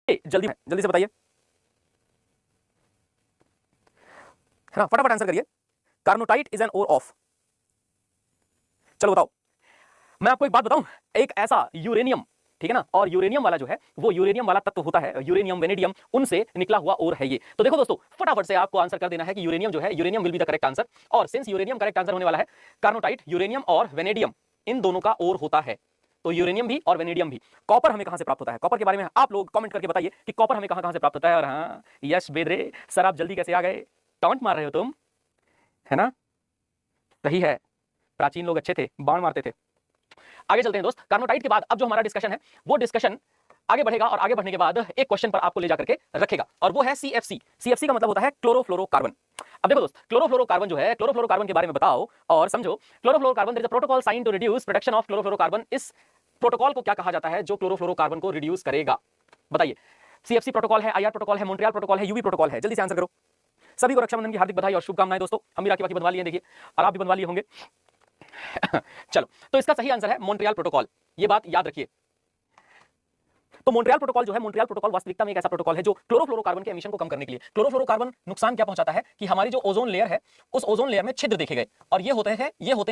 जल्दी जल्दी से बताइए, है ना, फटाफट आंसर करिए। कार्नोटाइट इज एन ओर ऑफ, चलो बताओ। मैं आपको एक बात बताऊं, एक ऐसा यूरेनियम, ठीक है ना, और यूरेनियम वाला जो है वो यूरेनियम वाला तत्व होता है, यूरेनियम वेनेडियम, उनसे निकला हुआ ओर है ये। तो देखो दोस्तों, फटाफट से आपको आंसर कर देना है कि यूरेनियम जो है, uranium will be the correct answer. और सिंस यूरेनियम करेक्ट आंसर होने वाला है, कार्नोटाइट यूरेनियम और वेनेडियम इन दोनों का ओर होता है, तो यूरेनियम भी और वेनेडियम भी। कॉपर हमें कहां से प्राप्त होता है, कॉपर के बारे में आप लोग कमेंट करके बताइए कि कॉपर हमें कहां कहां से प्राप्त होता है। और हाँ, यश बेदरे सर, आप जल्दी कैसे आ गए, टॉन्ट मार रहे हो तुम, है ना, सही है, प्राचीन लोग अच्छे थे, बाण मारते थे। आगे चलते हैं दोस्त, कार्नोटाइट के बाद अब जो हमारा डिस्कशन है वो डिस्कशन आगे बढ़ेगा, और आगे बढ़ने के बाद एक क्वेश्चन पर आपको ले जाकर के रखेगा, और वो है CFC। CFC का मतलब होता है क्लोरोफ्लोरोकार्बन। अब देखो दोस्त, क्लोरोफ्लोरोकार्बन जो है, क्लोरोफ्लोरोकार्बन के बारे में बताओ और समझो। Chlorofluorocarbon, there is a protocol sign to reduce production of chlorofluorocarbon. इस प्रोटोकॉल को क्या कहा जाता है जो क्लोरोफ्लोरोकार्बन को रिड्यूस करेगा, बताइए। CFC प्रोटोकॉल है, IR प्रोटोकॉल है, मॉन्ट्रियल प्रोटोकॉल है, UV प्रोटोकॉल है, जल्दी से आंसर करो। सभी को रक्षाबंधन की हार्दिक बधाई और शुभकामनाएं दोस्तों। हम भी राखी बाकी बनवा लिए देखिए, और आप भी बनवा लिए होंगे। चलो, तो इसका सही आंसर है मॉन्ट्रियल प्रोटोकॉल, ये बात याद रखिए। तो मॉन्ट्रियल प्रोटोकॉल जो है, मॉन्ट्रियल प्रोटोकॉल वास्तविकता में एक ऐसा प्रोटोकॉल है जो क्लोरोफ्लोरोकार्बन के एमिशन को कम करने के लिए। क्लोरोफ्लोरोकार्बन नुकसान क्या पहुंचाता है कि हमारी जो ओजोन लेयर है, उस ओजोन लेयर में छिद्र देखे गए, और ये होते हैं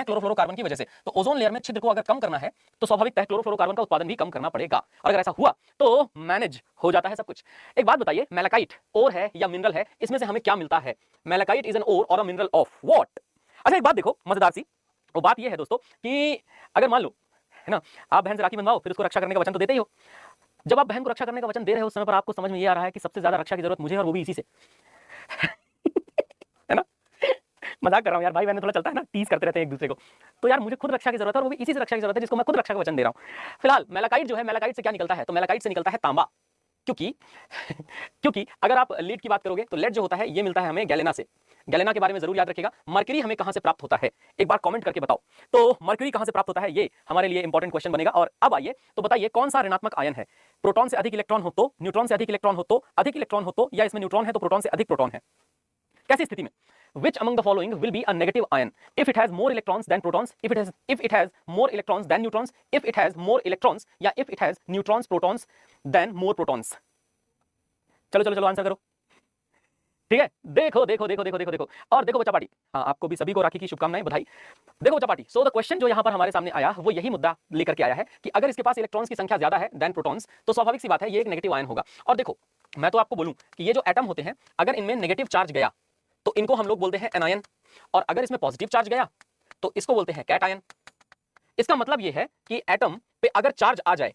क्लोरोफ्लोरोकार्बन की वजह से। तो ओजोन लेयर में छिद्र को अगर कम करना है तो स्वाभाविक है क्लोरोफ्लोरोकार्बन का उत्पादन भी कम करना पड़ेगा, और अगर ऐसा हुआ तो मैनेज हो जाता है सब कुछ। एक बात बताइए, मैलाकाइट ओर है या मिनरल है, इसमें से हमें क्या मिलता है? मैलाकाइट इज एन ओर और अ मिनरल ऑफ व्हाट? अच्छा, एक बात देखो मजेदार सी, वो बात ये है दोस्तों कि अगर मान लो, है ना, आप बहन से राखी बंधवाओ, फिर उसको रक्षा करने का वचन तो देते ही हो। जब आप बहन को रक्षा करने का वचन दे रहे हो, उस समय पर आपको समझ में ये आ रहा है कि सबसे ज्यादा रक्षा की जरूरत मुझे, और वो भी इसी से, है ना। मजाक कर रहा हूं यार, भाई बहन थोड़ा चलता है ना, टीज करते रहते हैं एक दूसरे को। तो यार मुझे खुद रक्षा की जरूरत है, और वो भी इसी से रक्षा की जरूरत है जिसको मैं खुद रक्षा का वचन दे रहा हूं। फिलहाल मैलाकाइट जो है, मैलाकाइट से क्या निकलता है? तो मैलाकाइट से निकलता है तांबा, क्योंकि क्योंकि अगर आप लीड की बात करोगे तो लेड जो होता है ये मिलता है हमें गैलेना से। गैलेना के बारे में जरूर याद रखिएगा। मरकरी हमें कहां से प्राप्त होता है, एक बार कमेंट करके बताओ। तो मरकरी कहां से प्राप्त होता है, ये हमारे लिए इंपॉर्टेंट क्वेश्चन बनेगा। और अब आइए तो बताइए, कौन सा ऋणात्मक आयन है? प्रोटॉन से अधिक इलेक्ट्रॉन हो तो, न्यूट्रॉन से अधिक इलेक्ट्रॉन हो तो, अधिक इलेक्ट्रॉन हो तो, या इसमें न्यूट्रॉन है तो प्रोटॉन से अधिक प्रोटॉन है? कैसी स्थिति में? Which among the following will be a negative ion if it has more electrons than protons, if it has more electrons than neutrons, if it has more electrons, या if it has neutrons protons than more protons? चलो चलो चलो answer करो, ठीक है। देखो देखो देखो देखो देखो देखो, और देखो बच्चा पार्टी, हाँ आपको भी सभी को राखी की शुभकामनाएं, बधाई। देखो बच्चा पार्टी, सो द क्वेश्चन जो यहाँ पर हमारे सामने आया वो यही मुद्दा लेकर के आया है कि अगर इसके पास इलेक्ट्रॉन्स की संख्या ज्यादा है देन प्रोटॉन्स, तो स्वाभाविक सी बात है ये एक नेगेटिव आयन होगा। और देखो, मैं तो आपको बोलूं कि ये जो एटम होते हैं, अगर इनमें नेगेटिव चार्ज गया तो इनको हम लोग बोलते हैं एनायन, और अगर इसमें पॉजिटिव चार्ज गया तो इसको बोलते हैं कैटायन। इसका मतलब यह है कि एटम पे अगर चार्ज आ जाए,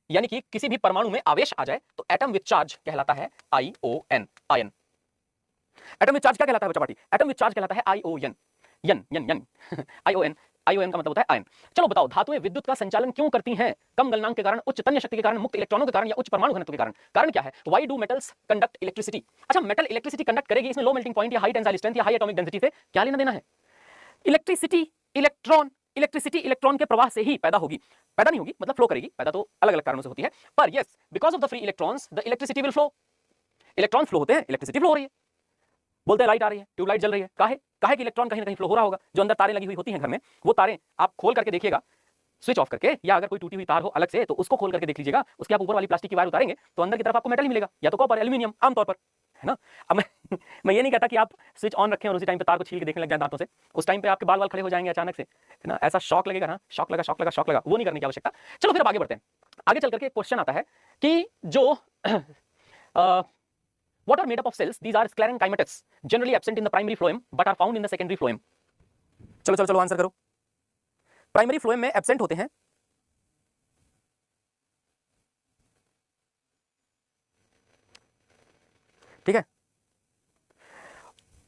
यानी कि किसी भी परमाणु में आवेश आ जाए, तो एटम विथ चार्ज कहलाता है ION, ion. Atom with charge क्या कहलाता है बच्चा पार्टी? एटम विथ चार्ज कहलाता है आईओएन, यन यन यन आईओएन। आईओएन का मतलब होता है आयन। चलो बताओ, धातुएं विद्युत का संचालन क्यों करती हैं? कम गलनांक के कारण, उच्च तन्य शक्ति के कारण, मुक्त इलेक्ट्रॉनों के कारण, या उच्च परमाणु घनत्व के कारण? कारण क्या है? Why do metals conduct electricity? अच्छा, मेटल इलेक्ट्रिसिटी कंडक्ट करेगी, इसमें लो मेल्टिंग पॉइंट या हाई टेंसाइल स्ट्रेंथ या हाई एटॉमिक डेंसिटी से क्या लेना देना है? इलेक्ट्रिसिटी, इलेक्ट्रॉन, इलेक्ट्रिसिटी इलेक्ट्रॉन के प्रवाह से ही पैदा होगी, पैदा नहीं होगी मतलब फ्लो करेगी। पैदा तो अलग अलग कारणों से होती है, पर yes, because of the free electrons the electricity will flow. Electron flow होते हैं, इलेक्ट्रिसिटी फ्लो हो रही है। बोलते हैं लाइट आ रही है, ट्यूबलाइट जल रही है, काहे? काहे कि इलेक्ट्रॉन कहीं ना कहीं फ्लो हो रहा होगा। जो अंदर तारें लगी हुई होती हैं घर में, वो तारें आप खोल करके देखिएगा, स्विच ऑफ करके, या अगर कोई टूटी हुई तार हो अलग से तो उसको खोल करके देख लीजिएगा, उसके आप ऊपर वाली प्लास्टिक की वायर उतारेंगे तो अंदर की तरफ आपको मेटल ही मिलेगा, या तो कॉपर, एल्यूमिनियम आमतौर पर, है ना। अब मैं ये नहीं कहता कि आप स्विच ऑन रखें और उसी टाइम पे तार को छील के देखने लग जाए दांतों से, उस टाइम पे आपके बाल खड़े हो जाएंगे अचानक से, है ना, ऐसा शॉक लगेगा ना, शॉक लगा शॉक लगा शॉक लगा, वो नहीं करने की आवश्यकता। चलो फिर आगे बढ़ते हैं। आगे चल करके क्वेश्चन आता है कि जो what are made up of cells? These are sclerenchymatous, generally absent in the primary phloem but are found in the secondary phloem. चलो चलो चलो आंसर करो। प्राइमरी फ्लोएम में एब्सेंट होते हैं, ठीक है।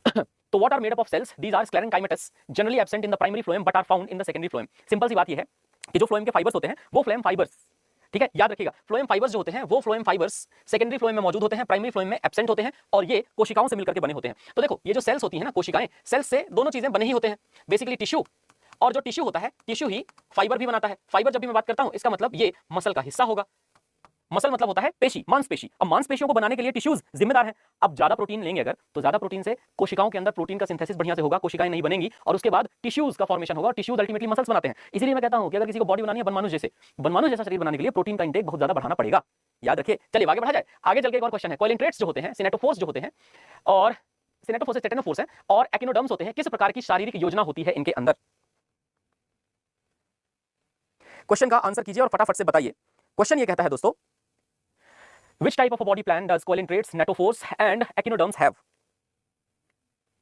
तो what are made up of cells? These are sclerenchymatous, generally absent in the primary phloem but are found in the secondary phloem. Simple सी बात ये है कि जो फ्लोएम के फाइबर्स होते हैं वो फ्लोएम फाइबर्स, ठीक है, याद रखिएगा। फ्लोएम फाइबर्स जो होते हैं वो फ्लोएम फाइबर्स सेकेंडरी फ्लोएम में मौजूद होते हैं, प्राइमरी फ्लोएम में एब्सेंट होते हैं, और ये कोशिकाओं से मिलकर के बने होते हैं। तो देखो, ये जो सेल्स होती हैं ना, कोशिकाएं, सेल्स से दोनों चीजें बने ही होते हैं, बेसिकली टिश्यू, और जो टिश्यू होता है, टिश्यू ही फाइबर भी बनाता है। फाइबर जब भी मैं बात करता हूं, इसका मतलब ये मसल का हिस्सा होगा। मसल मतलब होता है पेशी, मांसपेशी। अब मांसपेशियों को बनाने के लिए टिश्यूज जिम्मेदार हैं। अब ज्यादा प्रोटीन लेंगे अगर, तो ज्यादा प्रोटीन से कोशिकाओं के अंदर प्रोटीन का सिंथेसिस बढ़िया से होगा, कोशिकाएं नहीं बनेंगी, और उसके बाद टिश्यूज का फॉर्मेशन होगा, और टिश्यूज अल्टीमेटली मसल्स बनाते हैं। इसीलिए मैं कहता हूं कि अगर किसी को बॉडी बनानी है बनमानुष जैसा शरीर बनाने के लिए प्रोटीन का इंटेक बहुत ज्यादा बढ़ाना पड़ेगा। याद रखिए। चलिए आगे बढ़ा जाए। आगे चल के एक और क्वेश्चन है, कोलिनेट्रेट्स जो होते हैं, सिनेटोफोर्स जो होते हैं, और सिनेटोफोर्स टेटेनोफोर्स है, और एकिनोडर्म्स होते हैं, किस प्रकार की शारीरिक योजना होती है इनके अंदर? क्वेश्चन का आंसर कीजिए और फटाफट से बताइए। क्वेश्चन ये कहता है दोस्तों, which type of a body plan does colintrates, netophores and echinoderms have?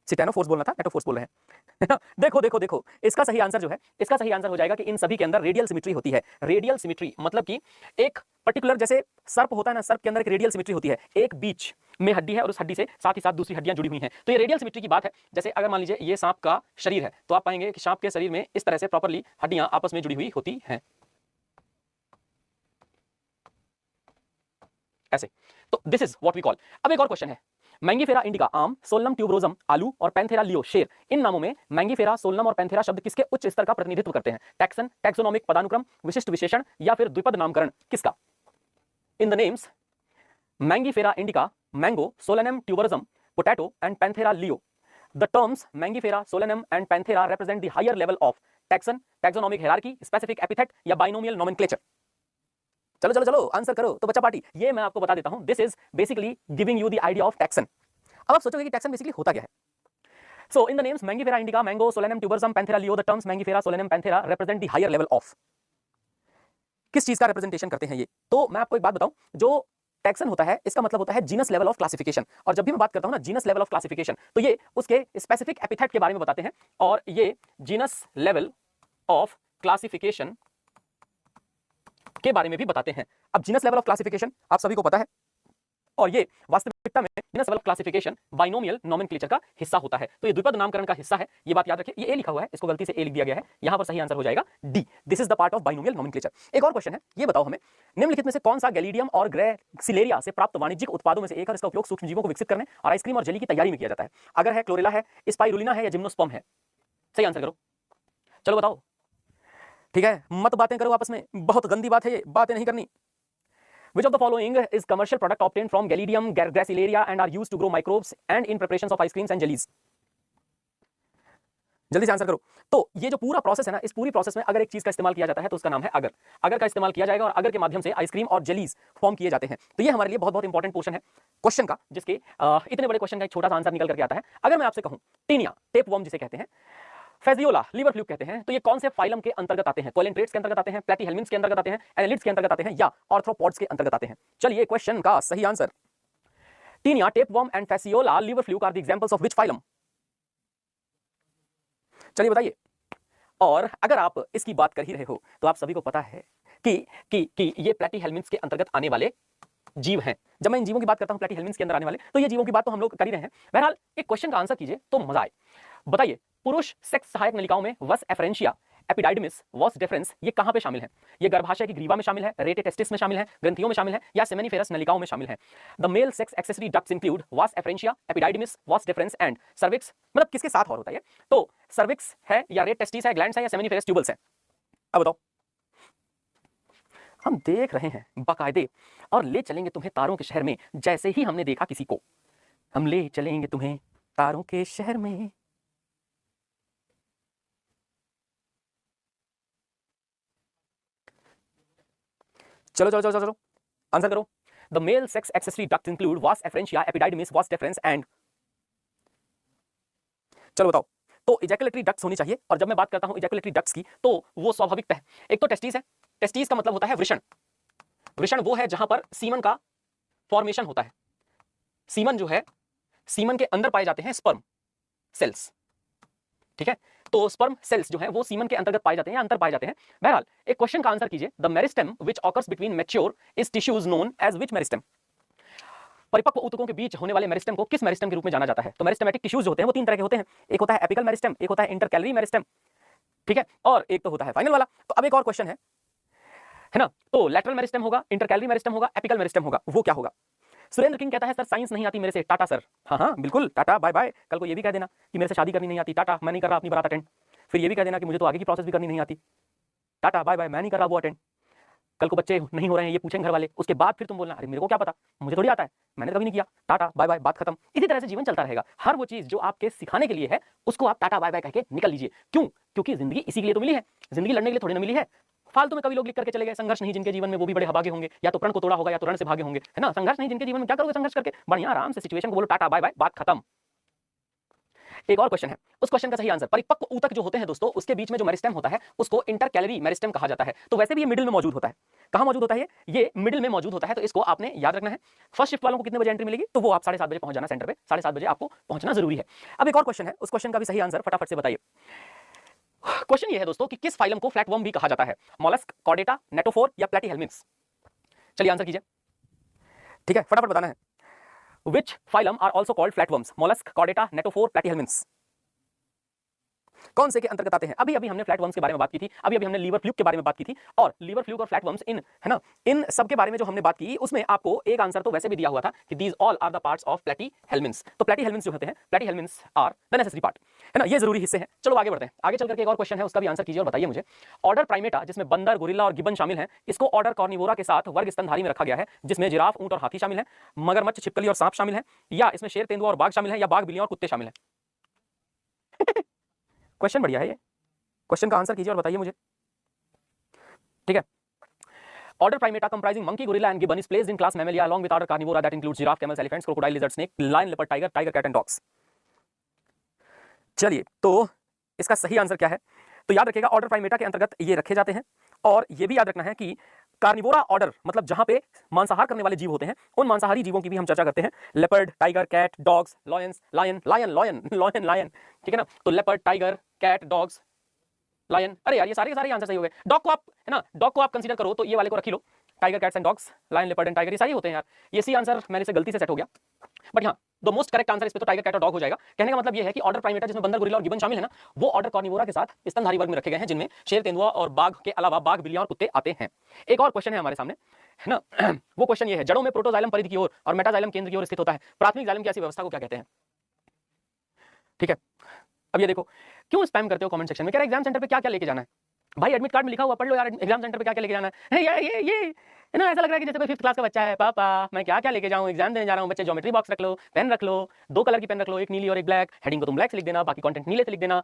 सिटेनोफोर्स बोलना था, नेटोफोर्स बोल रहे हैं। देखो देखो देखो, इसका सही आंसर जो है, इसका सही आंसर हो जाएगा कि इन सभी के अंदर रेडियल सिमेट्री होती है। रेडियल सिमेट्री मतलब कि एक पर्टिकुलर, जैसे सर्प होता है ना, सर्प के अंदर एक रेडियल सिमेट्री होती है, एक बीच में हड्डी है और उस हड्डी से साथ ही साथ दूसरी हड्डियां जुड़ी हुई हैं, तो ये रेडियल सिमेट्री की बात है। जैसे अगर मान लीजिए ये सांप का शरीर है, तो आप पाएंगे कि सांप के शरीर में इस तरह से प्रॉपर्ली हड्डियां आपस में जुड़ी हुई होती हैं, ऐसे। तो this is what we call. अब एक और क्वेश्चन है, मैंगीफेरा इंडिका आम, सोलनम ट्यूबरोजम आलू और पैंथेरा लियो शेर, इन नामों में मैंगीफेरा, सोलनम और पैंथेरा शब्द किसके उच्च स्तर का प्रतिनिधित्व करते हैं? टैक्सन, टैक्सोनोमिक पदानुक्रम, विशिष्ट विशेषण या फिर द्विपद नामकरण, किसका? In the names Mangifera indica, mango, Solanum tuberosum, potato and Panthera leo, the terms Mangifera, Solanum and Panthera represent the higher level of taxon, taxonomic hierarchy, specific epithet या binomial nomenclature। चलो चलो चलो आंसर करो तो बच्चा party. ये मैं आपको बता देता हूं, this is basically giving you the idea of taxon. अब आप सोचोगे कि टैक्सन बेसिकली होता क्या है। So in the names Mangifera indica, mango, Solanum, tuberosum, Panthera leo, the terms Mangifera, Solanum, Panthera represent the higher level of, किस चीज का रिप्रेजेंटेशन करते हैं ये? तो मैं आपको एक बात बताऊं, जो टैक्सन होता है इसका मतलब होता है जीनस लेवल ऑफ क्लासिफिकेशन, और जब भी मैं बात करता हूं ना जीनस लेवल ऑफ क्लासिफिकेशन, तो ये उसके स्पेसिफिक एपिथेट के बारे में बताते हैं, और ये जीनस लेवल ऑफ क्लासिफिकेशन के बारे में भी बताते हैं। अब जीनस लेवल ऑफ क्लासिफिकेशन आप सभी को पता है, और ये वास्तविकता में genus level of classification binomial nomenclature का हिस्सा होता है, तो ये द्विपद नामकरण का हिस्सा है। ये बात याद रखिए, ये ए लिखा हुआ है, इसको गलती से ए लिख दिया गया है, यहां पर सही आंसर हो जाएगा D, this is the part of binomial nomenclature. एक और क्वेश्चन है, ये बताओ हमें, निम्नलिखित में से कौन सा गैलीडियम और ग्रेसिलेरिया से प्राप्त वाणिज्यिक उत्पादों में से एक है, इसका उपयोग सूक्ष्म जीवों को विकसित करने और आइसक्रीम और जेली की तैयारी में किया जाता है? अगर है क्लोरेला है, स्पाइरुलिना है या जिम्नोस्पर्म है? सही आंसर करो, चलो बताओ। ठीक है, मत बातें करो आपस में, बहुत गंदी बात है ये, बातें नहीं करनी। Which of the following is commercial product obtained from Gelidium gracilaria and are used to grow microbes and in preparations of ice creams and jellies? जल्दी से आंसर करो। तो ये जो पूरा प्रोसेस है ना, इस पूरी प्रोसेस में अगर एक चीज का इस्तेमाल किया जाता है तो उसका नाम है अगर। अगर का इस्तेमाल किया जाएगा और अगर के माध्यम से आइसक्रीम और जेलीज फॉर्म किए जाते हैं, तो ये हमारे लिए बहुत बहुत इंपॉर्टेंट पोर्शन है क्वेश्चन का, जिसके इतने बड़े क्वेश्चन का एक छोटा सा आंसर निकल करके आता है। अगर मैं आपसे कहूं टीनिया, टेपवर्म जिसे कहते हैं, फेजियोला, लिवर फ्लूक कहते हैं, तो ये कौन से फाइलम के अंतर्गत आते हैं? कोलिनेट्रेट्स के अंतर्गत आते हैं, प्लेटीहेल्मिन्थ्स के अंतर्गत आते हैं, एनालिड्स के अंतर्गत आते हैं, या आर्थ्रोपॉड्स के अंतर्गत आते हैं? चलिए क्वेश्चन का सही answer, taenia, tapeworm and fasciola, liver fluke are the examples of which phylum? चलिए बताइए। और अगर आप इसकी बात कर ही रहे हो तो आप सभी को पता है कि ये प्लेटीहेल्मिन्थ्स के अंतर्गत आने वाले जीव हैं। जब मैं इन जीवों की बात करता हूं प्लेटीहेल्मिन्थ्स के अंदर आने वाले, तो ये जीवों की बात तो हम लोग कर ही रहे हैं। बहरहाल एक क्वेश्चन का आंसर कीजिए तो मजा आए। बताइए, पुरुष सेक्स सहायक नलिकाओं में वस एफरेंशिया, एपिडाइडमिस, वॉस डिफरेंस, ये कहां पे शामिल है? ये गर्भाशय की ग्रीवा में शामिल है, रेटे टेस्टिस में शामिल है, ग्रंथियों में शामिल है, या सेमेनिफेरस नलिकाओं में शामिल है? The male sex accessory ducts include vas efferentia, epididymis, vas deferens and cervix. मतलब किसके साथ और होता है? तो सर्विक्स है या रेट टेस्टिस है, ग्लैंड्स है या सेमेनिफेरस ट्यूबल्स है? अब बताओ। हम देख रहे हैं बाकायदे, और ले चलेंगे तुम्हें तारों के शहर में, जैसे ही हमने देखा किसी को, हम ले चलेंगे तुम्हें तारों के शहर में। चलो चलो चलो चलो आंसर करो। The male sex accessory duct include vas efferentia, epididymis, vas deferens and, चलो बताओ। तो इजैकुलेटरी डक्ट्स होनी चाहिए, और जब मैं बात करता हूं इजैकुलेटरी डक्ट्स की, तो वो स्वाभाविकता है। एक तो टेस्टिस है, टेस्टिस का मतलब होता है वृषण। वृषण वो है जहां पर सीमन का फॉर्मेशन होता है। सीमन जो है, सीमन के अंदर पाए जाते हैं स्पर्म सेल्स, ठीक है? तो स्पर्म सेल्स जो है वो सीमन के अंतर्गत पाए जाते हैं या अंतर पाए जाते हैं। बहरहाल एक क्वेश्चन का आंसर कीजिए। The meristem which occurs between mature is tissues known as which meristem? परिपक्व ऊतकों के बीच होने वाले मेरिस्टेम को किस मेरिस्टेम के रूप में जाना जाता है? तो मेरिस्टेमेटिक टिश्यूज जो होते हैं वो तीन तरह के होते हैं, एक होता है एपिकल मेरिस्टेम, एक होता है इंटरकैलरी मेरिस्टेम, ठीक है, और एक तो होता है फाइनल वाला। तो अब एक और क्वेश्चन है ना, तो लैटरल मेरिस्टेम होगा, इंटरकैलरी मेरिस्टेम होगा, एपिकल मेरिस्टेम होगा, वो क्या होगा? सुरेंद्र किंग कहता है सर साइंस नहीं आती मेरे से, टाटा सर। हाँ हाँ बिल्कुल, टाटा बाय बाय। कल को ये भी कह देना कि मेरे से शादी करनी नहीं आती, टाटा मैं नहीं कर रहा अपनी बारात अटेंड। फिर ये भी कह देना कि मुझे तो आगे की प्रोसेस भी करनी नहीं आती, टाटा बाय बाय, मैं नहीं कर रहा वो अटेंड। कल को बच्चे नहीं हो रहे हैं ये पूछेंगे घर वाले, उसके बाद फिर तुम बोलना अरे मेरे को क्या पता, मुझे थोड़ी आता है, मैंने कभी नहीं किया, टाटा बाय बाय, बात खत्म। इसी तरह से जीवन चलता रहेगा। हर वो चीज जो आपके सिखाने के लिए है उसको आप टाटा बाय बाय कह के निकल लीजिए। क्यों? क्योंकि जिंदगी इसी के लिए तो मिली है, जिंदगी लड़ने के लिए थोड़ी ना मिली है, फालतू में कभी लोग लिख करके चले गए, संघर्ष नहीं जिनके जीवन में वो भी बड़े अभागे होंगे, या तो प्रण को तोड़ा होगा या तो रण से भागे होंगे, है ना। संघर्ष नहीं जिनके जीवन में, क्या करोगे संघर्ष करके, बढ़िया आराम से सिचुएशन को बोलो टाटा बाय बाय, बात खत्म। एक और क्वेश्चन है, उस क्वेश्चन का सही आंसर, परिपक्व ऊतक जो होते हैं दोस्तों, उसके बीच में जो मेरिस्टेम होता है उसको इंटरकैलरी मेरिस्टेम कहा जाता है। तो वैसे भी ये मिडिल में मौजूद होता है। कहां मौजूद होता है ये मिडिल में मौजूद होता है, तो इसको आपने याद रखना है। फर्स्ट शिफ्ट वालों को कितने बजे एंट्री मिलेगी, तो वो आप 7:30 बजे पहुंच जाना सेंटर पे, 7:30 बजे आपको पहुंचना जरूरी है। अब एक और क्वेश्चन है, उस क्वेश्चन का भी सही आंसर फटाफट से बताइए। क्वेश्चन ये है दोस्तों कि किस फाइलम को फ्लैटवर्म भी कहा जाता है, मोलस्क, कॉर्डेटा, नेटोफोर या प्लेटीहेल्मिन्थ्स। चलिए आंसर कीजिए, ठीक है, फटाफट बताना है। Which phylum are also called flatworms? Mollusk, chordata, netophore, platyhelminths. कौन से के अंतर्गत आते हैं? अभी अभी हमने फ्लैटवर्म्स के बारे में बात की थी, अभी अभी हमने लीवर फ्लूक के बारे में बात की थी, और लीवर फ्लूक और फ्लैटवर्म्स इन, है ना, इन सब के बारे में जो हमने बात की, उसमें आपको एक आंसर तो वैसे भी दिया हुआ था कि these all are the parts of platyhelminths। तो platyhelminths जो होते हैं, platyhelminths are the necessary part, है ना, ये जरूरी हिस्से हैं। चलो आगे बढ़ते हैं, आगे चल करके एक और क्वेश्चन है, उसका भी आंसर कीजिए और बताइए मुझे। ऑर्डर प्राइमेटा, जिसमें बंदर, गोरिल्ला और गिबन शामिल हैं, इसको ऑर्डर कार्निवोरा के साथ वर्ग स्तनधारी में रखा गया है, जिसमें जिराफ, ऊंट और हाथी शामिल है, मगरमच्छ, छिपकली और सांप शामिल है, या इसमें शेर, तेंदुआ और बाघ शामिल है, या बाघ, बिल्लियां और कुत्ते शामिल हैं। क्वेश्चन बढ़िया है ये, क्वेश्चन का आंसर कीजिए और बताइए मुझे, ठीक है। Order Primata comprising monkey, gorilla and gibbon is placed in class Mammalia along with order Carnivora that includes giraffe, camels, elephants, crocodile, lizard, snake, lion, leopard, tiger, cat and dogs। चलिए, तो इसका सही आंसर क्या है? तो याद रखिएगा order Primata के अंतर्गत ये रखे जाते हैं, और ये भी याद रखना है कि कार्निवोरा ऑर्डर मतलब जहां पे मांसाहार करने वाले जीव होते हैं, उन मांसाहारी जीवों की भी हम चर्चा करते हैं। Leopard, tiger, cat, dogs, lions, lion, ठीक है ना। तो leopard, tiger, cat, dogs, lion, अरे यार ये सारे के सारे आंसर सही हो गए। डॉग को आप, है ना, डॉग को आप कंसीडर करो तो ये वाले को रख लो, tiger, cats and dogs, lion, leopard and tiger, ये सारे होते हैं यार। ये सी आंसर मैंने से गलती से सेट हो गया, बट हाँ द मोस्ट करेक्ट आंसर इस पे तो टाइगर, कैट और डॉग हो जाएगा। कहने का मतलब ये है कि ऑर्डर प्राइमेटा जिसमें बंदर, गोरिल्ला और गिबन शामिल है ना, वो ऑर्डर कार्निवोरा के साथ स्तनधारी वर्ग में रखे गए हैं, जिनमें शेर, तेंदुआ और बाघ के अलावा बाघ, बिल्लियां और कुत्ते आते हैं। एक और क्वेश्चन है हमारे सामने, है ना, वो क्वेश्चन ये है, जड़ों में प्रोटोजाइलम परिधि की ओर और मेटाजाइलम केंद्र की ओर स्थित होता है, प्राथमिक जाइलम की ऐसी व्यवस्था को क्या कहते हैं? ठीक है, अब ये देखो, क्यों स्पैम करते हो कमेंट सेक्शन में, कह रहे एग्जाम सेंटर पे क्या क्या लेके जाना है? भाई एडमिट कार्ड में लिखा हुआ पढ़ लो यार, एग्जाम सेंटर पे क्या क्या लेके जाना है। ये है ना, ऐसा लग रहा है कि जैसे कोई 5th क्लास का बच्चा है, पापा मैं क्या क्या लेके जाऊं, एग्जाम देने जा रहा हूं। बच्चे ज्योमेट्री बॉक्स रख लो, पेन रख लो, 2 कलर की पेन रख लो, एक नीली और एक ब्लैक, हेडिंग को तुम ब्लैक से लिख देना, बाकी कंटेंट नीले से लिख देना।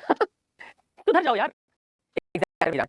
सुधर जाओ यार, एग्जाम